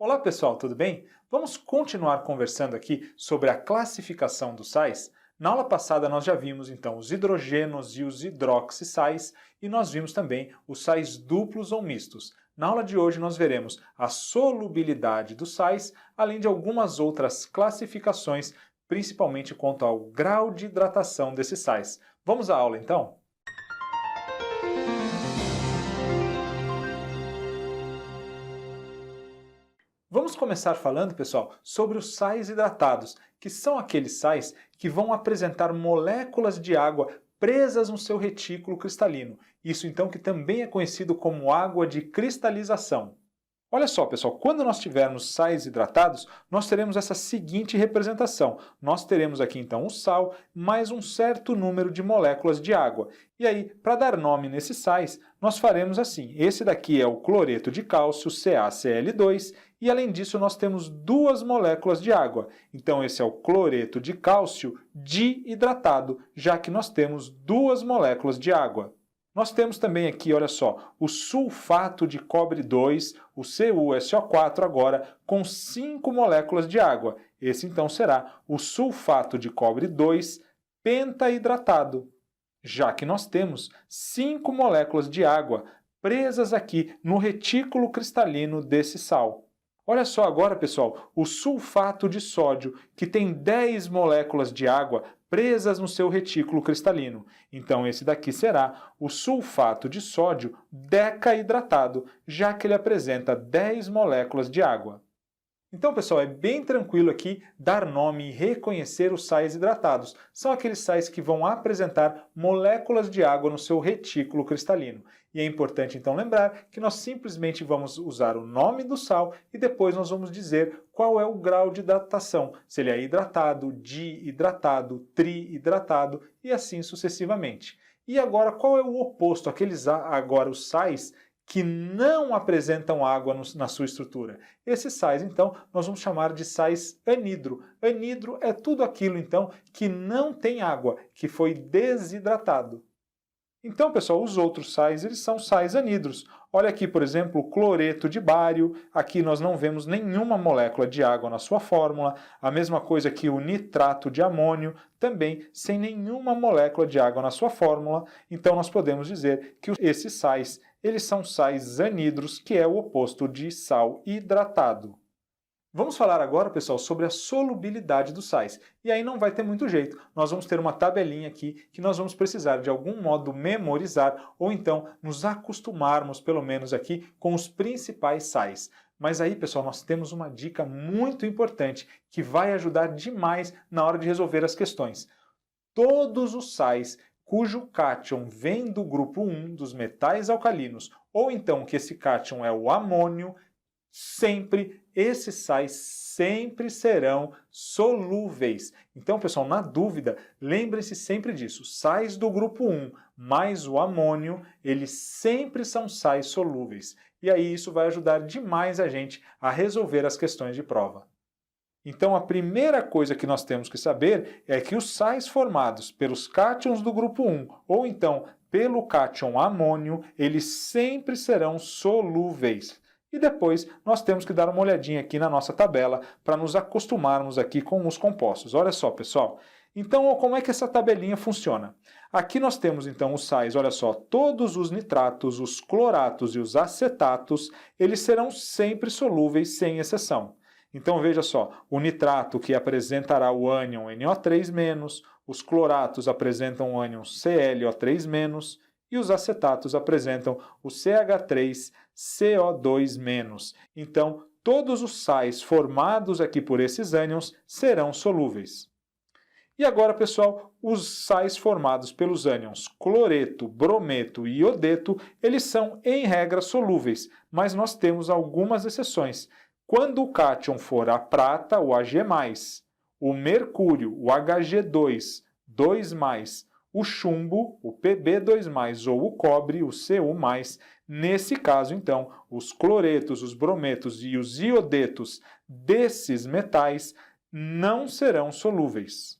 Olá pessoal, tudo bem? Vamos continuar conversando aqui sobre a classificação dos sais? Na aula passada nós já vimos então os hidrogenos e os hidroxissais e nós vimos também os sais duplos ou mistos. Na aula de hoje nós veremos a solubilidade dos sais, além de algumas outras classificações, principalmente quanto ao grau de hidratação desses sais. Vamos à aula então? Vamos começar falando, pessoal, sobre os sais hidratados, que são aqueles sais que vão apresentar moléculas de água presas no seu retículo cristalino. Isso então que também é conhecido como água de cristalização. Olha só, pessoal, quando nós tivermos sais hidratados, nós teremos essa seguinte representação. Nós teremos aqui então o sal mais um certo número de moléculas de água. E aí, para dar nome nesses sais, nós faremos assim. Esse daqui é o cloreto de cálcio, CaCl2, e além disso nós temos duas moléculas de água. Então esse é o cloreto de cálcio diidratado, já que nós temos duas moléculas de água. Nós temos também aqui, olha só, o sulfato de cobre 2, o CuSO4 agora, com 5 moléculas de água. Esse então será o sulfato de cobre 2 pentaidratado, já que nós temos 5 moléculas de água presas aqui no retículo cristalino desse sal. Olha só agora, pessoal, o sulfato de sódio, que tem 10 moléculas de água presas no seu retículo cristalino. Então esse daqui será o sulfato de sódio decaidratado, já que ele apresenta 10 moléculas de água. Então, pessoal, é bem tranquilo aqui dar nome e reconhecer os sais hidratados. São aqueles sais que vão apresentar moléculas de água no seu retículo cristalino. E é importante, então, lembrar que nós simplesmente vamos usar o nome do sal e depois nós vamos dizer qual é o grau de hidratação. Se ele é hidratado, diidratado, triidratado e assim sucessivamente. E agora, qual é o oposto? Agora os sais que não apresentam água na sua estrutura. Esses sais, então, nós vamos chamar de sais anidro. Anidro é tudo aquilo, então, que não tem água, que foi desidratado. Então, pessoal, os outros sais, eles são sais anidros. Olha aqui, por exemplo, o cloreto de bário. Aqui nós não vemos nenhuma molécula de água na sua fórmula. A mesma coisa que o nitrato de amônio, também sem nenhuma molécula de água na sua fórmula. Então, nós podemos dizer que esses sais, eles são sais anidros, que é o oposto de sal hidratado. Vamos falar agora, pessoal, sobre a solubilidade dos sais. E aí não vai ter muito jeito. Nós vamos ter uma tabelinha aqui que nós vamos precisar de algum modo memorizar ou então nos acostumarmos, pelo menos aqui, com os principais sais. Mas aí, pessoal, nós temos uma dica muito importante que vai ajudar demais na hora de resolver as questões. Todos os sais cujo cátion vem do grupo 1 dos metais alcalinos, ou então que esse cátion é o amônio, esses sais sempre serão solúveis. Então, pessoal, na dúvida, lembrem-se sempre disso. Sais do grupo 1 mais o amônio, eles sempre são sais solúveis. E aí isso vai ajudar demais a gente a resolver as questões de prova. Então, a primeira coisa que nós temos que saber é que os sais formados pelos cátions do grupo 1 ou então pelo cátion amônio, eles sempre serão solúveis. E depois nós temos que dar uma olhadinha aqui na nossa tabela para nos acostumarmos aqui com os compostos. Olha só, pessoal. Então, como é que essa tabelinha funciona? Aqui nós temos então os sais, olha só, todos os nitratos, os cloratos e os acetatos, eles serão sempre solúveis sem exceção. Então veja só, o nitrato que apresentará o ânion NO3-, os cloratos apresentam o ânion ClO3-, e os acetatos apresentam o CH3CO2-. Então, todos os sais formados aqui por esses ânions serão solúveis. E agora, pessoal, os sais formados pelos ânions cloreto, brometo e iodeto, eles são, em regra, solúveis, mas nós temos algumas exceções. Quando o cátion for a prata, o Ag+, o mercúrio, o Hg2, 2+, o chumbo, o Pb2+, ou o cobre, o Cu+, nesse caso, então, os cloretos, os brometos e os iodetos desses metais não serão solúveis.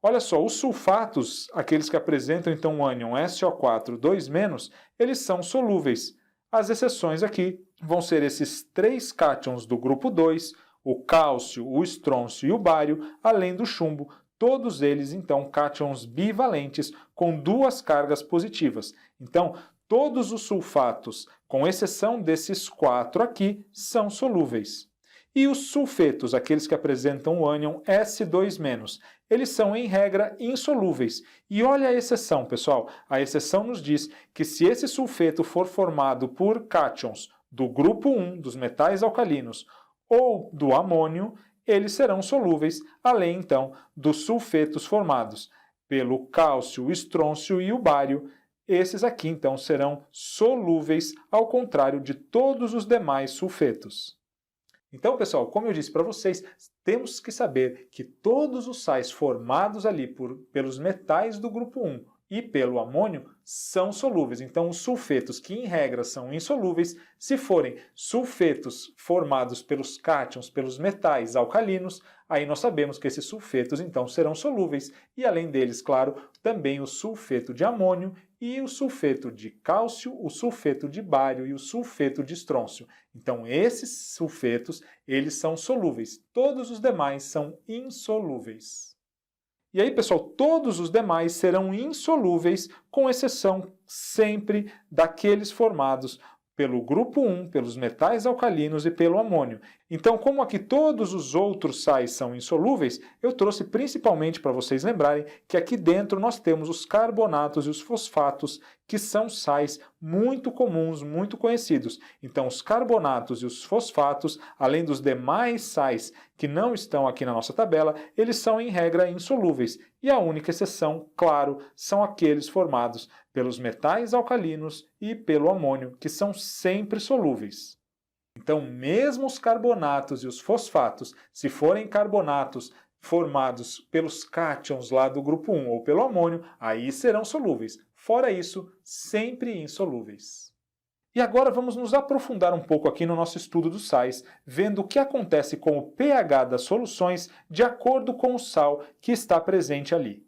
Olha só, os sulfatos, aqueles que apresentam então o ânion SO4 2-, eles são solúveis. As exceções aqui, vão ser esses 3 cátions do grupo 2, o cálcio, o estrôncio e o bário, além do chumbo, todos eles, então, cátions bivalentes com 2 cargas positivas. Então, todos os sulfatos, com exceção desses 4 aqui, são solúveis. E os sulfetos, aqueles que apresentam o ânion S2-, eles são, em regra, insolúveis. E olha a exceção, pessoal. A exceção nos diz que se esse sulfeto for formado por cátions do grupo 1, dos metais alcalinos, ou do amônio, eles serão solúveis, além, então, dos sulfetos formados pelo cálcio, o estrôncio e o bário. Esses aqui, então, serão solúveis, ao contrário de todos os demais sulfetos. Então, pessoal, como eu disse para vocês, temos que saber que todos os sais formados ali pelos metais do grupo 1 e pelo amônio são solúveis. Então, os sulfetos, que em regra são insolúveis, se forem sulfetos formados pelos cátions, pelos metais alcalinos, aí nós sabemos que esses sulfetos, então, serão solúveis. E além deles, claro, também o sulfeto de amônio e o sulfeto de cálcio, o sulfeto de bário e o sulfeto de estrôncio. Então, esses sulfetos, eles são solúveis. Todos os demais são insolúveis. E aí, pessoal, todos os demais serão insolúveis, com exceção sempre daqueles formados pelo grupo 1, pelos metais alcalinos e pelo amônio. Então, como aqui todos os outros sais são insolúveis, eu trouxe principalmente para vocês lembrarem que aqui dentro nós temos os carbonatos e os fosfatos, que são sais muito comuns, muito conhecidos. Então, os carbonatos e os fosfatos, além dos demais sais que não estão aqui na nossa tabela, eles são, em regra, insolúveis. E a única exceção, claro, são aqueles formados pelos metais alcalinos e pelo amônio, que são sempre solúveis. Então, mesmo os carbonatos e os fosfatos, se forem carbonatos formados pelos cátions lá do grupo 1 ou pelo amônio, aí serão solúveis. Fora isso, sempre insolúveis. E agora vamos nos aprofundar um pouco aqui no nosso estudo dos sais, vendo o que acontece com o pH das soluções de acordo com o sal que está presente ali.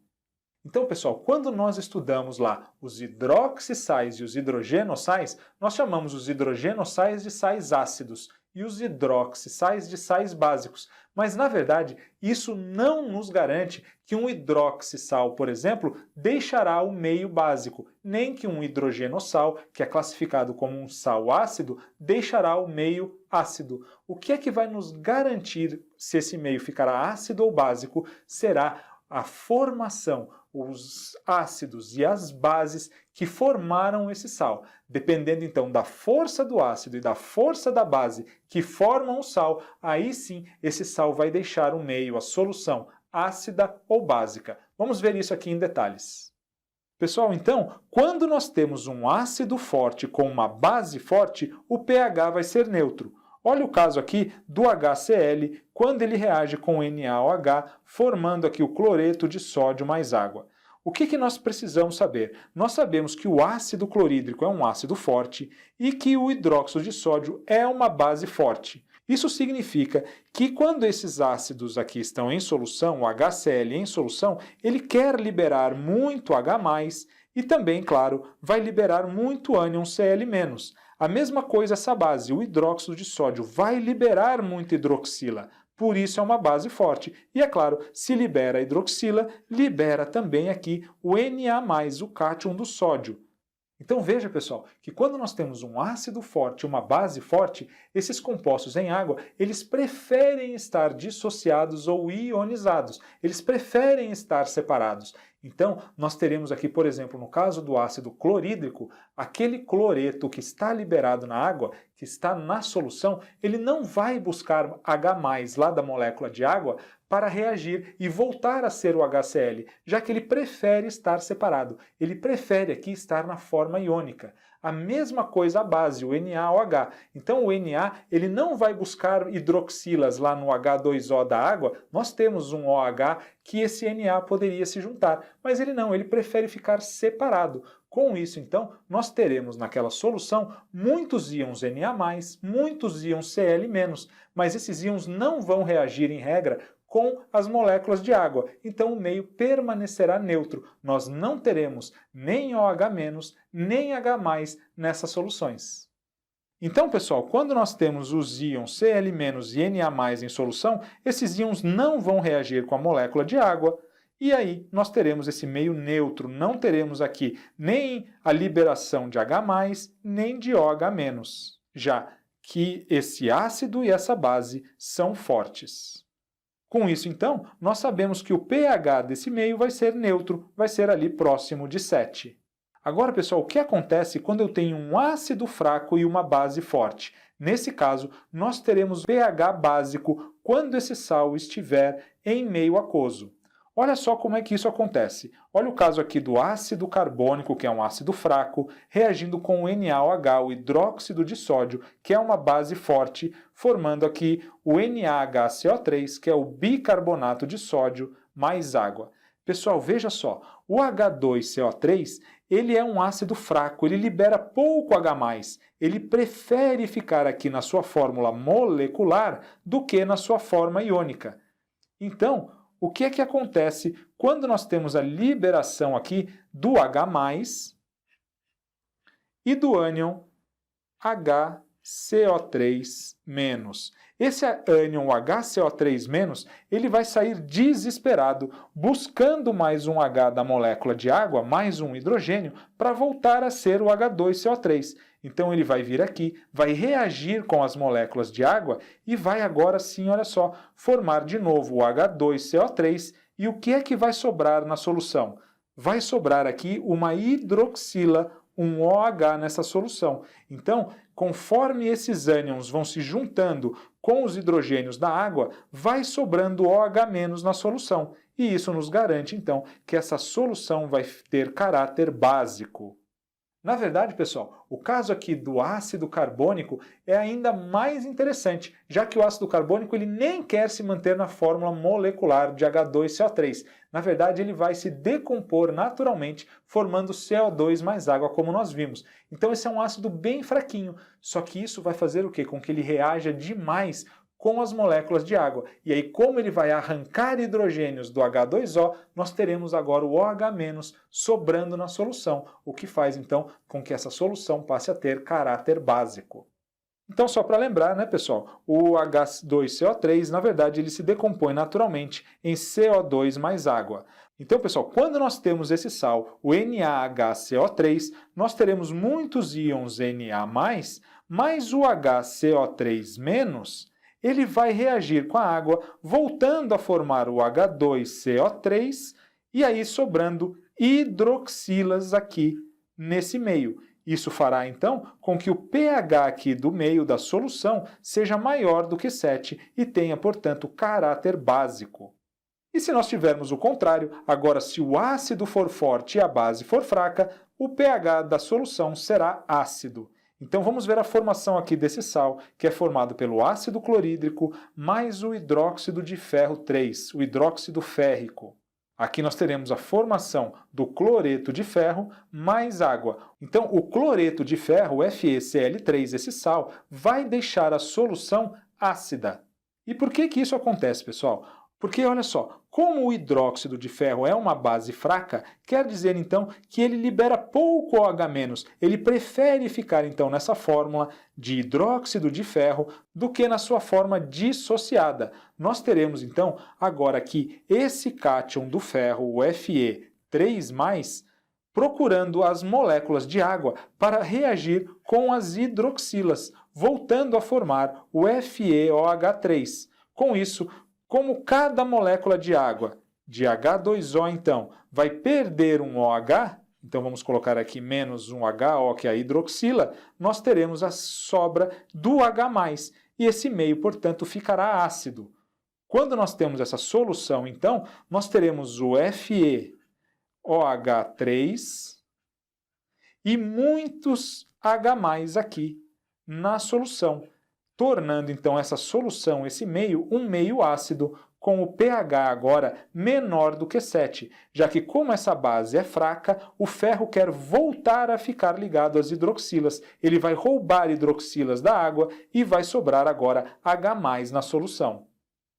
Então, pessoal, quando nós estudamos lá os hidroxissais e os hidrogenossais, nós chamamos os hidrogenossais de sais ácidos e os hidroxissais de sais básicos. Mas, na verdade, isso não nos garante que um hidroxissal, por exemplo, deixará o meio básico, nem que um hidrogenossal, que é classificado como um sal ácido, deixará o meio ácido. O que é que vai nos garantir se esse meio ficará ácido ou básico? Será a formação, os ácidos e as bases que formaram esse sal. Dependendo então da força do ácido e da força da base que formam o sal, aí sim esse sal vai deixar o meio, a solução, ácida ou básica. Vamos ver isso aqui em detalhes. Pessoal, então, quando nós temos um ácido forte com uma base forte, o pH vai ser neutro. Olha o caso aqui do HCl, quando ele reage com NaOH, formando aqui o cloreto de sódio mais água. O que nós precisamos saber? Nós sabemos que o ácido clorídrico é um ácido forte e que o hidróxido de sódio é uma base forte. Isso significa que quando esses ácidos aqui estão em solução, o HCl em solução, ele quer liberar muito H+, e também, claro, vai liberar muito ânion Cl-. A mesma coisa essa base, o hidróxido de sódio, vai liberar muita hidroxila, por isso é uma base forte. E é claro, se libera a hidroxila, libera também aqui o Na+, o cátion do sódio. Então veja, pessoal, que quando nós temos um ácido forte e uma base forte, esses compostos em água, eles preferem estar dissociados ou ionizados, eles preferem estar separados. Então, nós teremos aqui, por exemplo, no caso do ácido clorídrico, aquele cloreto que está liberado na água, que está na solução, ele não vai buscar H+, lá da molécula de água, para reagir e voltar a ser o HCl, já que ele prefere estar separado. Ele prefere aqui estar na forma iônica. A mesma coisa a base, o NaOH. Então o Na ele não vai buscar hidroxilas lá no H2O da água. Nós temos um OH que esse Na poderia se juntar, mas ele não, ele prefere ficar separado. Com isso, então, nós teremos naquela solução muitos íons Na+, muitos íons Cl-, mas esses íons não vão reagir em regra com as moléculas de água. Então o meio permanecerá neutro. Nós não teremos nem OH-, nem H+, nessas soluções. Então, pessoal, quando nós temos os íons Cl- e Na+ em solução, esses íons não vão reagir com a molécula de água, e aí nós teremos esse meio neutro, não teremos aqui nem a liberação de H+, nem de OH-, já que esse ácido e essa base são fortes. Com isso, então, nós sabemos que o pH desse meio vai ser neutro, vai ser ali próximo de 7. Agora, pessoal, o que acontece quando eu tenho um ácido fraco e uma base forte? Nesse caso, nós teremos pH básico quando esse sal estiver em meio aquoso. Olha só como é que isso acontece. Olha o caso aqui do ácido carbônico, que é um ácido fraco, reagindo com o NaOH, o hidróxido de sódio, que é uma base forte, formando aqui o NaHCO3, que é o bicarbonato de sódio, mais água. Pessoal, veja só, o H2CO3 ele é um ácido fraco, ele libera pouco H+, ele prefere ficar aqui na sua fórmula molecular do que na sua forma iônica. Então, o que é que acontece quando nós temos a liberação aqui do H+, e do ânion HCO3-. Esse ânion HCO3-, ele vai sair desesperado, buscando mais um H da molécula de água, mais um hidrogênio, para voltar a ser o H2CO3. Então ele vai vir aqui, vai reagir com as moléculas de água e vai agora sim, olha só, formar de novo o H2CO3. E o que é que vai sobrar na solução? Vai sobrar aqui uma hidroxila, um OH nessa solução. Então, conforme esses ânions vão se juntando com os hidrogênios da água, vai sobrando OH- na solução. E isso nos garante, então, que essa solução vai ter caráter básico. Na verdade, pessoal, o caso aqui do ácido carbônico é ainda mais interessante, já que o ácido carbônico ele nem quer se manter na fórmula molecular de H2CO3. Na verdade, ele vai se decompor naturalmente, formando CO2 mais água, como nós vimos. Então, esse é um ácido bem fraquinho, só que isso vai fazer o quê? Com que ele reaja demais com as moléculas de água. E aí, como ele vai arrancar hidrogênios do H2O, nós teremos agora o OH- sobrando na solução, o que faz, então, com que essa solução passe a ter caráter básico. Então, só para lembrar, né, pessoal, o H2CO3, na verdade, ele se decompõe naturalmente em CO2 mais água. Então, pessoal, quando nós temos esse sal, o NaHCO3, nós teremos muitos íons Na+, mais o HCO3-, ele vai reagir com a água, voltando a formar o H2CO3 e aí sobrando hidroxilas aqui nesse meio. Isso fará, então, com que o pH aqui do meio da solução seja maior do que 7 e tenha, portanto, caráter básico. E se nós tivermos o contrário, agora se o ácido for forte e a base for fraca, o pH da solução será ácido. Então vamos ver a formação aqui desse sal, que é formado pelo ácido clorídrico mais o hidróxido de ferro 3, o hidróxido férrico. Aqui nós teremos a formação do cloreto de ferro mais água. Então o cloreto de ferro, FeCl3, esse sal, vai deixar a solução ácida. E por que isso acontece, pessoal? Porque, olha só, como o hidróxido de ferro é uma base fraca, quer dizer, então, que ele libera pouco OH-, ele prefere ficar, então, nessa fórmula de hidróxido de ferro do que na sua forma dissociada. Nós teremos, então, agora aqui esse cátion do ferro, o Fe3+, procurando as moléculas de água para reagir com as hidroxilas, voltando a formar o FeOH3. Com isso, como cada molécula de água, de H2O, então, vai perder um OH, então vamos colocar aqui menos um HO, que é a hidroxila, nós teremos a sobra do H+, e esse meio, portanto, ficará ácido. Quando nós temos essa solução, então, nós teremos o FeOH3 e muitos H+ aqui na solução, tornando então essa solução, esse meio, um meio ácido, com o pH agora menor do que 7, já que como essa base é fraca, o ferro quer voltar a ficar ligado às hidroxilas. Ele vai roubar hidroxilas da água e vai sobrar agora H+ na solução.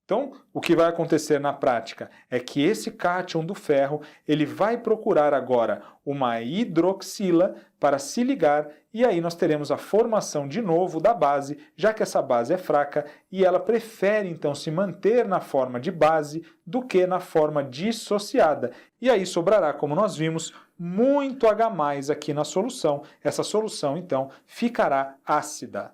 Então, o que vai acontecer na prática é que esse cátion do ferro ele vai procurar agora uma hidroxila para se ligar e aí nós teremos a formação de novo da base, já que essa base é fraca e ela prefere então se manter na forma de base do que na forma dissociada. E aí sobrará, como nós vimos, muito H+ aqui na solução. Essa solução então ficará ácida.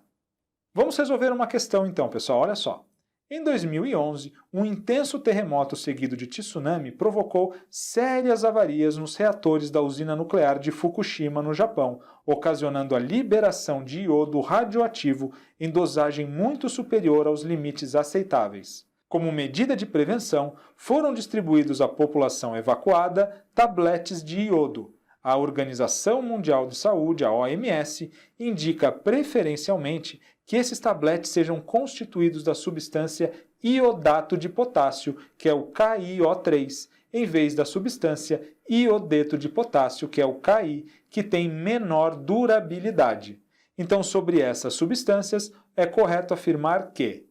Vamos resolver uma questão então, pessoal, olha só. Em 2011, um intenso terremoto seguido de tsunami provocou sérias avarias nos reatores da usina nuclear de Fukushima, no Japão, ocasionando a liberação de iodo radioativo em dosagem muito superior aos limites aceitáveis. Como medida de prevenção, foram distribuídos à população evacuada tabletes de iodo. A Organização Mundial de Saúde, a OMS, indica preferencialmente que esses tabletes sejam constituídos da substância iodato de potássio, que é o KiO3, em vez da substância iodeto de potássio, que é o Ki, que tem menor durabilidade. Então, sobre essas substâncias, é correto afirmar que...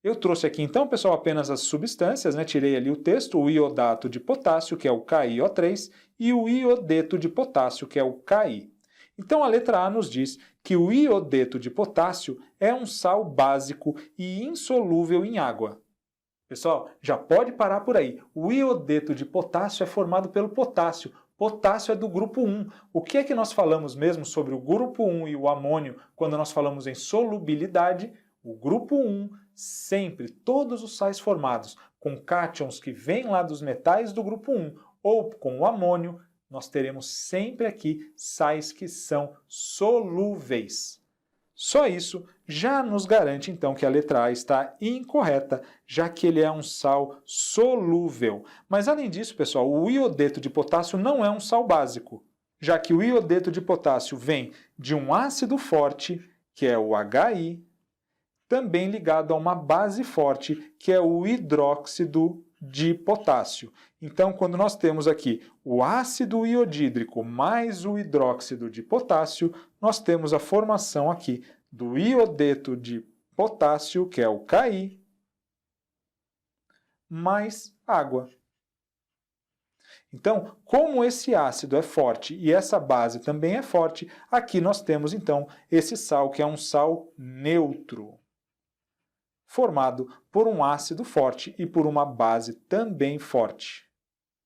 Eu trouxe aqui então, pessoal, apenas as substâncias, tirei ali o texto, o iodato de potássio, que é o KiO3, e o iodeto de potássio, que é o Ki. Então a letra A nos diz que o iodeto de potássio é um sal básico e insolúvel em água. Pessoal, já pode parar por aí. O iodeto de potássio é formado pelo potássio. Potássio é do grupo 1. O que é que nós falamos mesmo sobre o grupo 1 e o amônio quando nós falamos em solubilidade? O grupo 1, sempre, todos os sais formados com cátions que vêm lá dos metais do grupo 1 ou com o amônio, nós teremos sempre aqui sais que são solúveis. Só isso já nos garante então que a letra A está incorreta, já que ele é um sal solúvel. Mas além disso, pessoal, o iodeto de potássio não é um sal básico, já que o iodeto de potássio vem de um ácido forte, que é o Hi, também ligado a uma base forte, que é o hidróxido de potássio. Então, quando nós temos aqui o ácido iodídrico mais o hidróxido de potássio, nós temos a formação aqui do iodeto de potássio, que é o Ki, mais água. Então, como esse ácido é forte e essa base também é forte, aqui nós temos então esse sal, que é um sal neutro, formado por um ácido forte e por uma base também forte.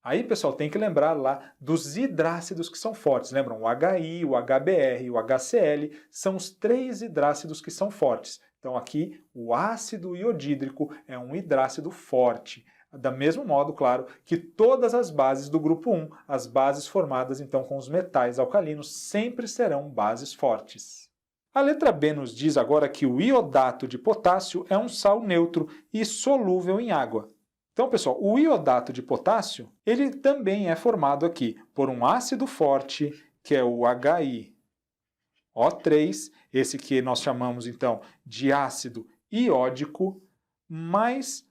Aí, pessoal, tem que lembrar lá dos hidrácidos que são fortes. Lembram? O Hi, o HBr e o HCl são os 3 hidrácidos que são fortes. Então, aqui, o ácido iodídrico é um hidrácido forte. Da mesmo modo, claro, que todas as bases do grupo 1, as bases formadas então com os metais alcalinos, sempre serão bases fortes. A letra B nos diz agora que o iodato de potássio é um sal neutro e solúvel em água. Então, pessoal, o iodato de potássio, ele também é formado aqui por um ácido forte, que é o HiO3, esse que nós chamamos então de ácido iódico, mais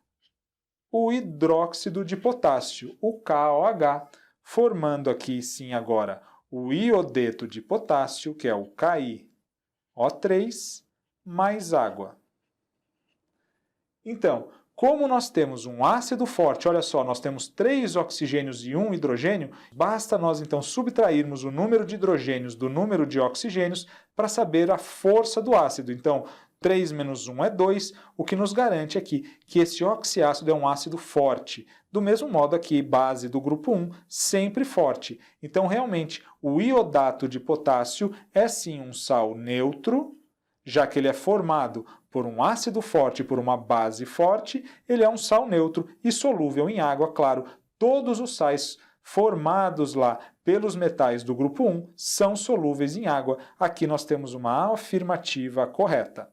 o hidróxido de potássio, o KOH, formando aqui sim agora o iodeto de potássio, que é o KiO3, mais água. Então, como nós temos um ácido forte, olha só, nós temos 3 oxigênios e 1 hidrogênio, basta nós então subtrairmos o número de hidrogênios do número de oxigênios para saber a força do ácido. Então, 3 menos 1 é 2, o que nos garante aqui que esse oxiácido é um ácido forte. Do mesmo modo aqui, base do grupo 1, sempre forte. Então, realmente, o iodato de potássio é sim um sal neutro, já que ele é formado por um ácido forte e por uma base forte, ele é um sal neutro e solúvel em água, claro. Todos os sais formados lá pelos metais do grupo 1 são solúveis em água. Aqui nós temos uma afirmativa correta.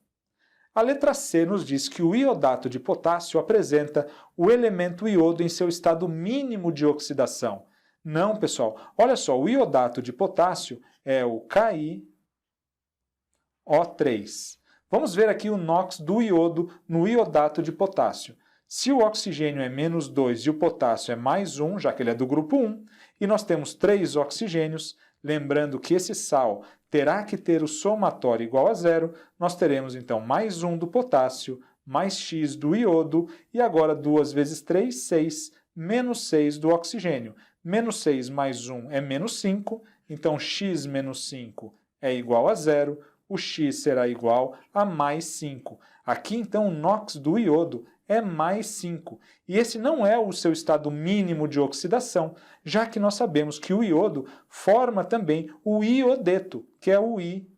A letra C nos diz que o iodato de potássio apresenta o elemento iodo em seu estado mínimo de oxidação. Não, pessoal. Olha só, o iodato de potássio é o KiO3. Vamos ver aqui o NOx do iodo no iodato de potássio. Se o oxigênio é menos 2 e o potássio é mais 1, já que ele é do grupo 1, e nós temos 3 oxigênios, lembrando que esse sal terá que ter o somatório igual a 0, nós teremos então mais 1 do potássio, mais X do iodo, e agora 2 vezes 3, 6, menos 6 do oxigênio. Menos 6 mais 1 é menos 5, então X menos 5 é igual a 0, o X será igual a mais 5. Aqui, então, o NOx do iodo é mais 5. E esse não é o seu estado mínimo de oxidação, já que nós sabemos que o iodo forma também o iodeto, que é o I-.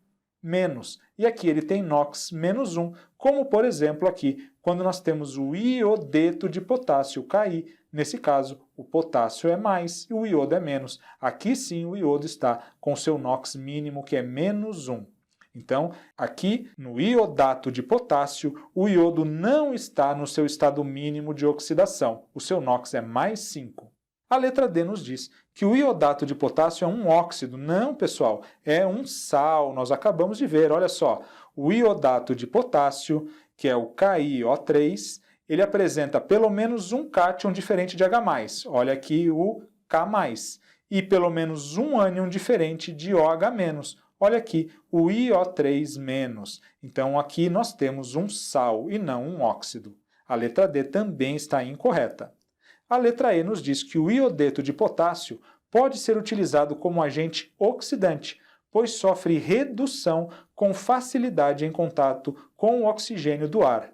E aqui ele tem NOx menos 1, como, por exemplo, aqui, quando nós temos o iodeto de potássio, Ki. Nesse caso, o potássio é mais e o iodo é menos. Aqui sim o iodo está com seu NOx mínimo, que é menos 1. Então, aqui no iodato de potássio, o iodo não está no seu estado mínimo de oxidação. O seu NOx é mais 5. A letra D nos diz que o iodato de potássio é um óxido. Não, pessoal, é um sal. Nós acabamos de ver, olha só. O iodato de potássio, que é o KiO3, ele apresenta pelo menos um cátion diferente de H+. Olha aqui o K+. E pelo menos um ânion diferente de OH-. Olha aqui, o IO3-. Então, aqui nós temos um sal e não um óxido. A letra D também está incorreta. A letra E nos diz que o iodeto de potássio pode ser utilizado como agente oxidante, pois sofre redução com facilidade em contato com o oxigênio do ar.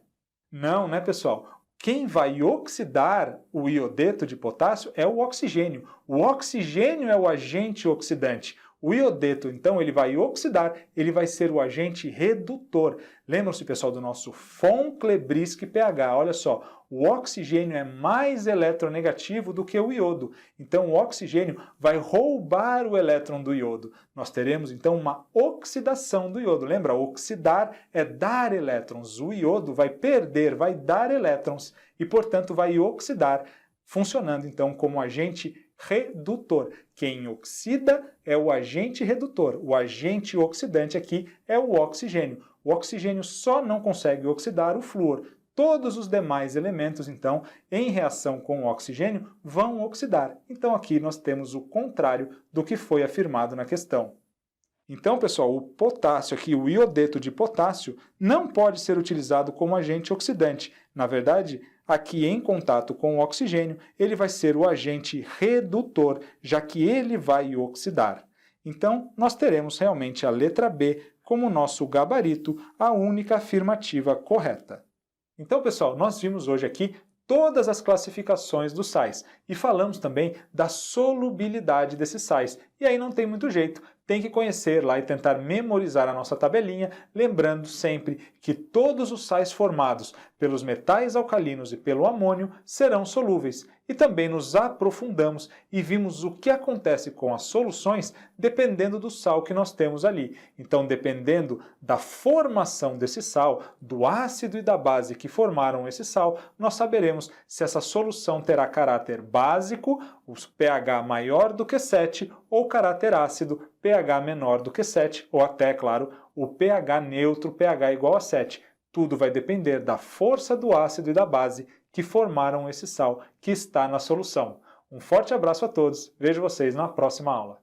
Não, né, pessoal? Quem vai oxidar o iodeto de potássio é o oxigênio. O oxigênio é o agente oxidante. O iodeto, então, ele vai oxidar, ele vai ser o agente redutor. Lembram-se, pessoal, do nosso von Klebriski pH. Olha só, o oxigênio é mais eletronegativo do que o iodo. Então, o oxigênio vai roubar o elétron do iodo. Nós teremos, então, uma oxidação do iodo. Lembra? Oxidar é dar elétrons. O iodo vai perder, vai dar elétrons e, portanto, vai oxidar, funcionando, então, como agente redutor. Quem oxida é o agente redutor. O agente oxidante aqui é o oxigênio. O oxigênio só não consegue oxidar o flúor. Todos os demais elementos, então, em reação com o oxigênio, vão oxidar. Então, aqui nós temos o contrário do que foi afirmado na questão. Então, pessoal, o potássio aqui, o iodeto de potássio, não pode ser utilizado como agente oxidante. Na verdade, aqui em contato com o oxigênio, ele vai ser o agente redutor, já que ele vai oxidar. Então, nós teremos realmente a letra B como nosso gabarito, a única afirmativa correta. Então, pessoal, nós vimos hoje aqui todas as classificações dos sais e falamos também da solubilidade desses sais. E aí não tem muito jeito, tem que conhecer lá e tentar memorizar a nossa tabelinha, lembrando sempre que todos os sais formados pelos metais alcalinos e pelo amônio serão solúveis. E também nos aprofundamos e vimos o que acontece com as soluções dependendo do sal que nós temos ali. Então, dependendo da formação desse sal, do ácido e da base que formaram esse sal, nós saberemos se essa solução terá caráter básico, o pH maior do que 7, ou caráter ácido, pH menor do que 7, ou até, claro, o pH neutro, pH igual a 7. Tudo vai depender da força do ácido e da base que formaram esse sal que está na solução. Um forte abraço a todos, vejo vocês na próxima aula.